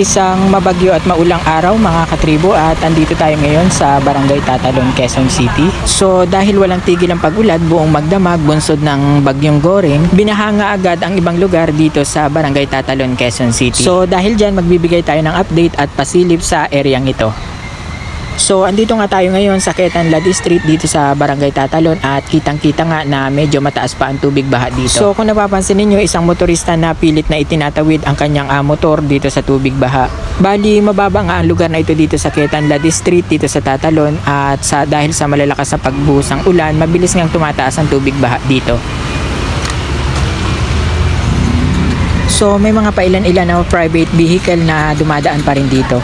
Isang mabagyo at maulang araw mga katribo at andito tayo ngayon sa Barangay Tatalon, Quezon City. So dahil walang tigil ang pag-ulan, buong magdamag bunsod ng bagyong Goring, binahanga agad ang ibang lugar dito sa Barangay Tatalon, Quezon City. So dahil dyan magbibigay tayo ng update at pasilip sa areang ito. So andito nga tayo ngayon sa Quezon Street dito sa Barangay Tatalon at kitang-kita nga na medyo mataas pa ang tubig baha dito. So kung napapansin niyo, isang motorista na pilit na itinatawid ang kanyang motor dito sa tubig baha. Bali mababa nga ang lugar na ito dito sa Quezon Street dito sa Tatalon at dahil sa malalakas na pagbuhos ng ulan, mabilis ngang tumataas ang tubig baha dito. So may mga pailan-ilan na private vehicle na dumadaan pa rin dito.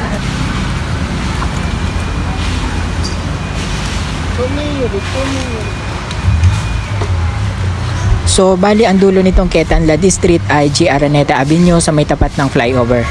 So bali ang dulo nitong Quezon Street ay G. Araneta Avenue sa may tapat ng flyover.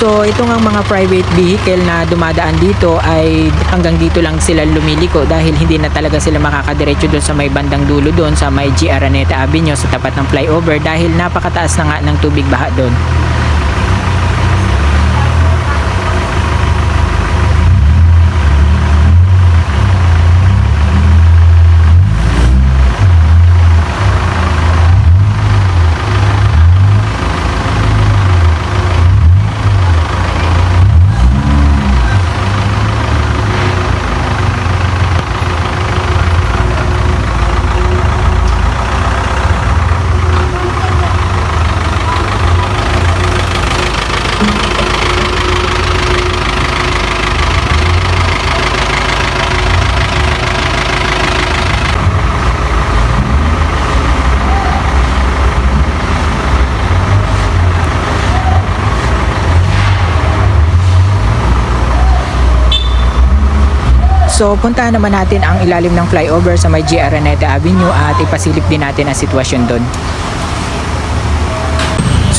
So ito nga mga private vehicle na dumadaan dito ay hanggang dito lang sila lumiliko dahil hindi na talaga sila makakadiretso doon sa may bandang dulo doon sa may G. Araneta Avenue sa tapat ng flyover dahil napakataas na nga ng tubig baha doon. So puntahan naman natin ang ilalim ng flyover sa may G. Araneta Avenue at ipasilip din natin ang sitwasyon doon.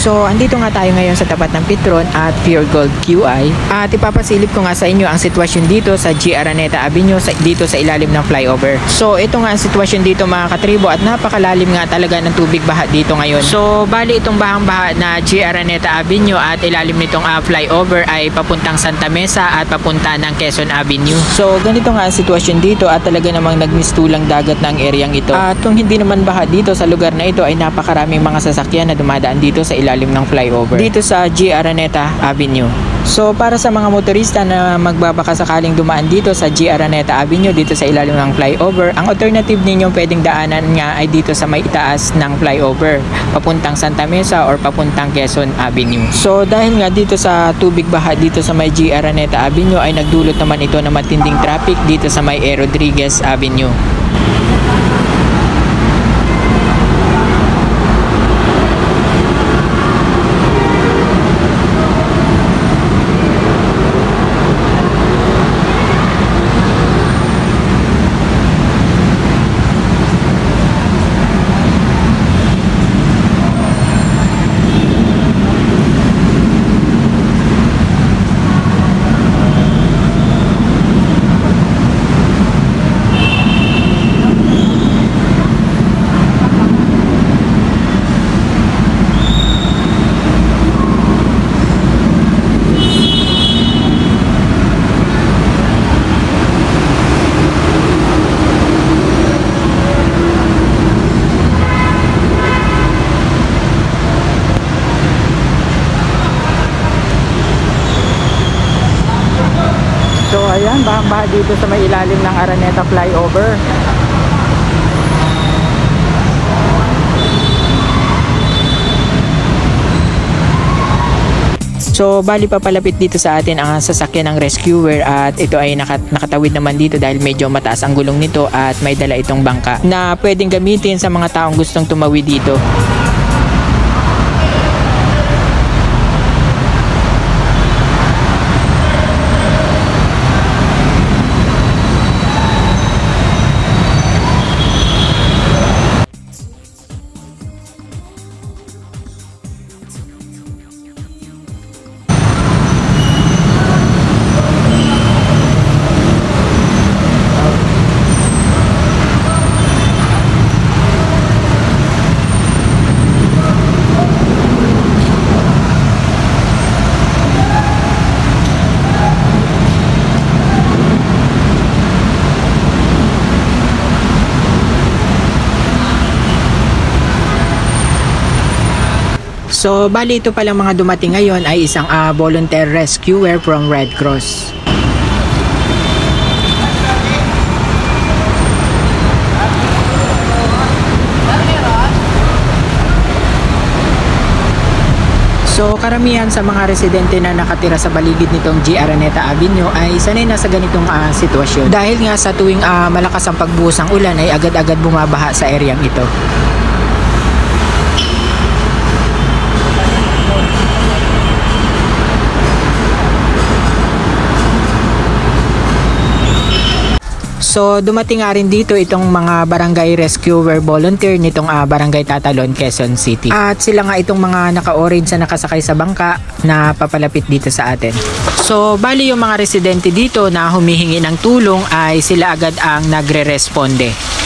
So andito nga tayo ngayon sa tapat ng Petron at Pure Gold QI at ipapasilip ko nga sa inyo ang sitwasyon dito sa G. Araneta Avenue dito sa ilalim ng flyover. So ito nga ang sitwasyon dito mga katribo at napakalalim nga talaga ng tubig baha dito ngayon. So bali itong bahang baha na G. Araneta Avenue at ilalim nitong flyover ay papuntang Santa Mesa at papunta ng Quezon Avenue. So ganito nga ang sitwasyon dito at talaga namang nagmistulang dagat ng areang ito. At kung hindi naman baha dito sa lugar na ito ay napakaraming mga sasakyan na dumadaan dito sa ilalim ng flyover dito sa G. Araneta Avenue. So para sa mga motorista na magbabaka sakaling dumaan dito sa G. Araneta Avenue dito sa ilalim ng flyover, ang alternative ninyong pwedeng daanan nga ay dito sa may itaas ng flyover papuntang Santa Mesa or papuntang Quezon Avenue. So dahil nga dito sa tubig baha dito sa may G. Araneta Avenue ay nagdulot naman ito ng matinding traffic dito sa may A. Rodriguez Avenue. Ayan, bahang-baha dito sa may ilalim ng Araneta flyover. So bali papalapit dito sa atin ang sasakyan ng rescuer at ito ay nakatawid naman dito dahil medyo mataas ang gulong nito at may dala itong bangka na pwedeng gamitin sa mga taong gustong tumawid dito. So, bali ito palang mga dumating ngayon ay isang volunteer rescuer from Red Cross. So, karamihan sa mga residente na nakatira sa baligid nitong G. Araneta Avenue ay sanay na sa ganitong sitwasyon. Dahil nga sa tuwing malakas ang pagbuhos ng ulan ay agad-agad bumabaha sa eryang ito. So dumating nga rin dito itong mga barangay rescuer volunteer nitong barangay Tatalon, Quezon City. At sila nga itong mga naka-orange na nakasakay sa bangka na papalapit dito sa atin. So bali yung mga residente dito na humihingi ng tulong ay sila agad ang nagre-responde.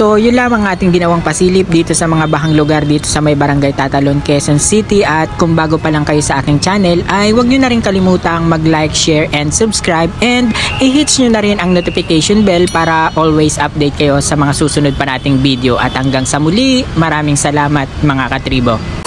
So yun lamang ating ginawang pasilip dito sa mga bahang lugar dito sa may Barangay Tatalon, Quezon City. At kung bago pa lang kayo sa aking channel ay huwag nyo na rin kalimutang mag-like, share, and subscribe, and i-hits nyo na rin ang notification bell para always update kayo sa mga susunod pa nating video. At hanggang sa muli, maraming salamat mga katribo.